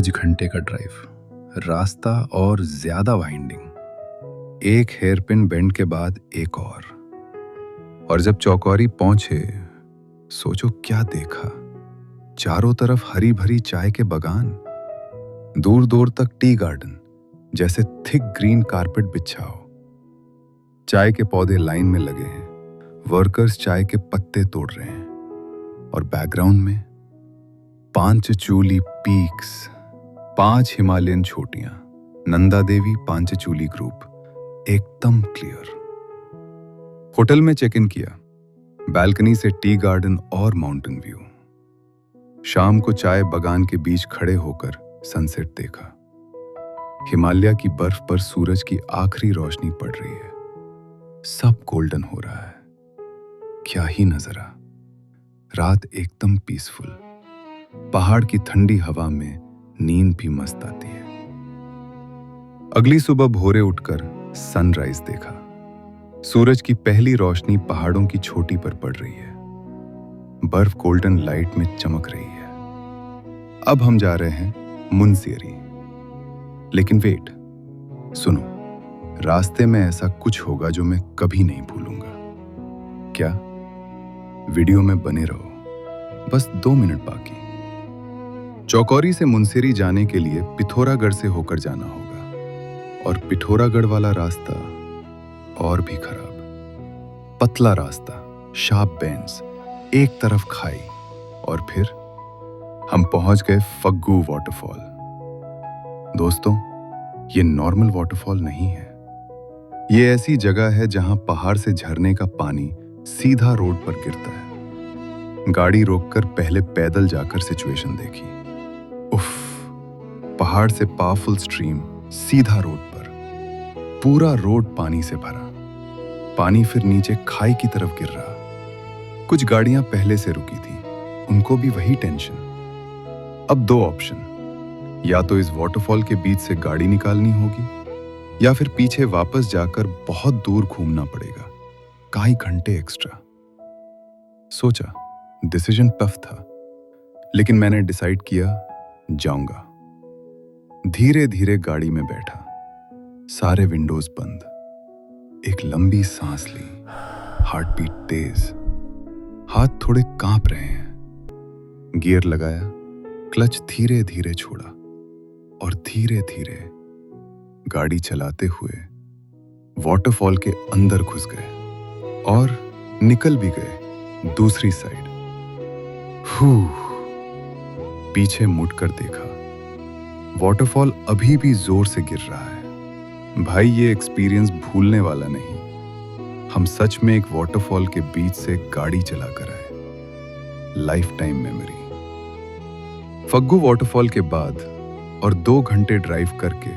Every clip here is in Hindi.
5 घंटे का ड्राइव, रास्ता और ज्यादा वाइंडिंग, एक हेयरपिन बेंड के बाद एक और जब चौकोरी पहुंचे, सोचो क्या देखा। चारों तरफ हरी भरी चाय के बगान, दूर दूर तक टी गार्डन, जैसे थिक ग्रीन कारपेट बिछा हो। चाय के पौधे लाइन में लगे हैं, वर्कर्स चाय के पत्ते तोड़ रहे हैं, और बैकग्राउंड में पांचचूली peaks, 5 Himalayan छोटियां, Nanda Devi पांचचूली group, एकदम क्लियर। होटल में चेक इन किया, बालकनी से टी गार्डन और माउंटेन व्यू। शाम को चाय बगान के बीच खड़े होकर सनसेट देखा। हिमालय की बर्फ पर सूरज की आखिरी रोशनी पड़ रही है, सब गोल्डन हो रहा है। क्या ही नजारा। रात एकदम पीसफुल, पहाड़ की ठंडी हवा में नींद भी मस्त आती है। अगली सुबह भोरे उठकर सनराइज देखा। सूरज की पहली रोशनी पहाड़ों की चोटी पर पड़ रही है, बर्फ गोल्डन लाइट में चमक रही है। अब हम जा रहे हैं मुनस्यारी। लेकिन वेट, सुनो, रास्ते में ऐसा कुछ होगा जो मैं कभी नहीं भूलूंगा। क्या? वीडियो में बने रहो, बस 2 मिनट बाकी। चौकोरी से मुनस्यारी जाने के लिए पिथौरागढ़ से होकर जाना होगा, और पिथौरागढ़ वाला रास्ता और भी खराब। पतला रास्ता, शार्प बेंड्स, एक तरफ खाई, और फिर हम पहुंच गए फग्गू वाटरफॉल। दोस्तों, ये नॉर्मल वाटरफॉल नहीं है। ये ऐसी जगह है जहां पहाड़ से झरने का पानी सीधा रोड पर गिरता है। गाड़ी रोककर पहले पैदल जाकर सिचुएशन देखी। उफ, पहाड़ से पावरफुल स्ट्रीम सीधा रोड पर, पूरा रोड पानी से भरा। पानी फिर नीचे खाई की तरफ गिर रहा। कुछ गाड़ियां पहले से रुकी थी, उनको भी वही टेंशन। अब 2 ऑप्शन, या तो इस वाटरफॉल के बीच से गाड़ी निकालनी होगी, या फिर पीछे वापस जाकर बहुत दूर घूमना पड़ेगा, कई घंटे एक्स्ट्रा। सोचा, डिसीजन टफ था, लेकिन मैंने डिसाइड किया, जाऊंगा। धीरे धीरे गाड़ी में बैठा, सारे विंडोज बंद, एक लंबी सांस ली, हार्ट बीट तेज, हाथ थोड़े कांप रहे हैं। गियर लगाया, क्लच धीरे धीरे छोड़ा, और धीरे धीरे गाड़ी चलाते हुए वाटरफॉल के अंदर घुस गए और निकल भी गए दूसरी साइड। पीछे मुड़कर देखा, वाटरफॉल अभी भी जोर से गिर रहा है। भाई, ये एक्सपीरियंस भूलने वाला नहीं। हम सच में एक वाटरफॉल के बीच से गाड़ी चलाकर आए। Life time memory. Phagu waterfall के बाद और 2 घंटे ड्राइव करके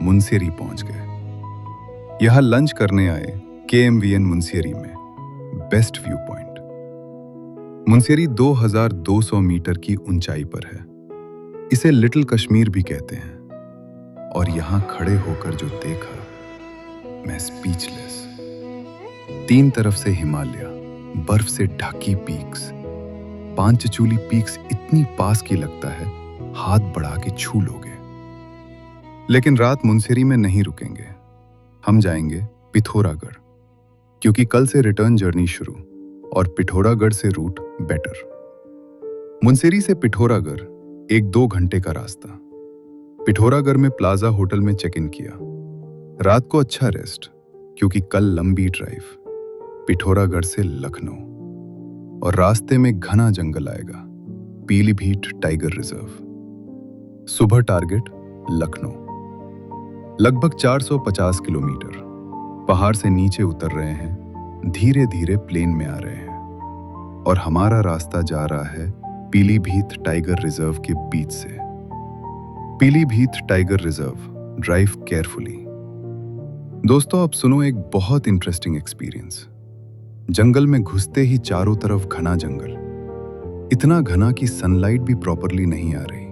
मुनस्यारी पहुंच गए। यहां लंच करने आए KMVN मुनस्यारी में, best view point. Munsiyari 2200 metre की ऊंचाई पर है। इसे लिटिल कश्मीर भी कहते हैं। और यहां खड़े होकर जो देखा, मैं स्पीचलेस। 3 तरफ से हिमालय, बर्फ से ढकी पीक्स। पांचचूली पीक्स इतनी पास की लगता है हाथ बढ़ा के छू लोगे। लेकिन रात मुनस्यारी में नहीं रुकेंगे, हम जाएंगे पिथौरागढ़, क्योंकि कल से रिटर्न जर्नी शुरू, और पिथौरागढ़ से रूट बेटर। मुनस्यारी से पिथौरागढ़ 1-2 घंटे का रास्ता। पिथौरागढ़ में प्लाजा होटल में चेक इन किया। रात को अच्छा रेस्ट, क्योंकि कल लंबी ड्राइव पिथौरागढ़ से लखनऊ, और रास्ते में घना जंगल आएगा, पीलीभीत टाइगर रिजर्व। सुबह टारगेट लखनऊ। लगभग 450 किलोमीटर। पहाड़ से नीचे उतर रहे हैं, धीरे धीरे प्लेन में आ रहे हैं, और हमारा रास्ता जा रहा है पीलीभीत टाइगर रिजर्व के बीच से। Pilibhit tiger reserve, drive carefully. दोस्तों, अब सुनो एक बहुत इंटरेस्टिंग एक्सपीरियंस। जंगल में घुसते ही चारों तरफ घना जंगल, इतना घना कि सनलाइट भी प्रॉपरली नहीं आ रही।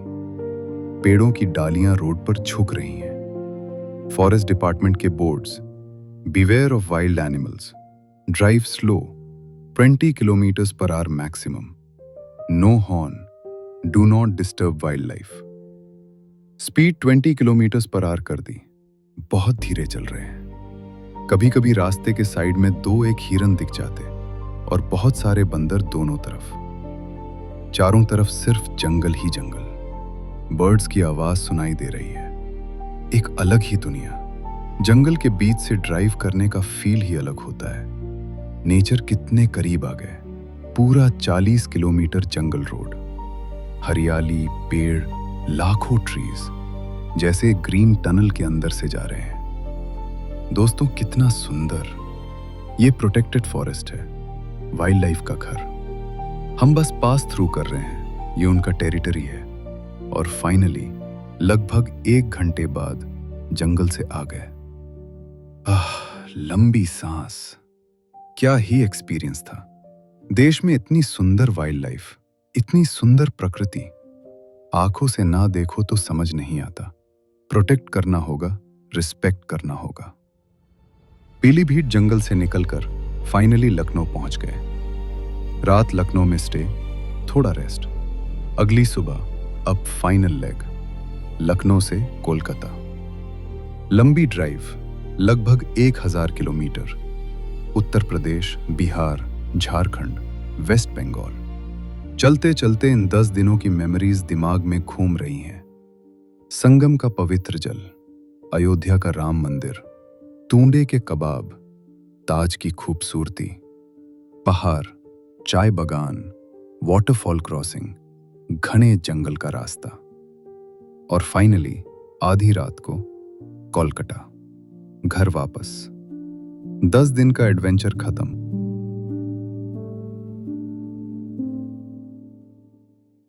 पेड़ों की डालियां रोड पर झुक रही हैं। फॉरेस्ट डिपार्टमेंट के boards, beware of wild animals, drive slow, 20 kilometres per hour maximum, no horn, do not disturb wild life. Speed 20 kilometre per hour कर दी। बहुत धीरे चल रहे हैं। कभी कभी रास्ते के साइड में दो एक हिरन दिख जाते और बहुत सारे बंदर दोनों तरफ। चारों तरफ सिर्फ जंगल ही जंगल। बर्ड्स की आवाज सुनाई दे रही है। एक अलग ही दुनिया। जंगल के बीच से ड्राइव करने का फील ही अलग होता है। नेचर कितने करीब आ गए। पूरा 40 किलोमीटर जंगल रोड, हरियाली, पेड़, लाखों ट्रीज, जैसे ग्रीन टनल के अंदर से जा रहे हैं। दोस्तों, कितना सुंदर। ये प्रोटेक्टेड फॉरेस्ट है, वाइल्ड लाइफ का घर। हम बस पास थ्रू कर रहे हैं, ये उनका टेरिटरी है। और फाइनली लगभग 1 घंटे बाद जंगल से आ गए। लंबी सांस। क्या ही एक्सपीरियंस था। देश में इतनी सुंदर वाइल्ड लाइफ, इतनी सुंदर प्रकृति, आंखों से ना देखो तो समझ नहीं आता। प्रोटेक्ट करना होगा, रिस्पेक्ट करना होगा। पीलीभीत जंगल से निकलकर फाइनली लखनऊ पहुंच गए। रात लखनऊ में स्टे, थोड़ा रेस्ट। अगली सुबह अब फाइनल लेग, लखनऊ से कोलकाता। लंबी ड्राइव, लगभग 1000 किलोमीटर। उत्तर प्रदेश, बिहार, झारखंड, वेस्ट बंगाल। चलते चलते इन 10 दिनों की मेमोरीज दिमाग में घूम रही हैं। संगम का पवित्र जल, अयोध्या का राम मंदिर, टूंडे के कबाब, ताज की खूबसूरती, पहाड़, चाय बगान, वाटरफॉल क्रॉसिंग, घने जंगल का रास्ता। और फाइनली आधी रात को कोलकाता, घर वापस। 10 दिन का एडवेंचर खत्म।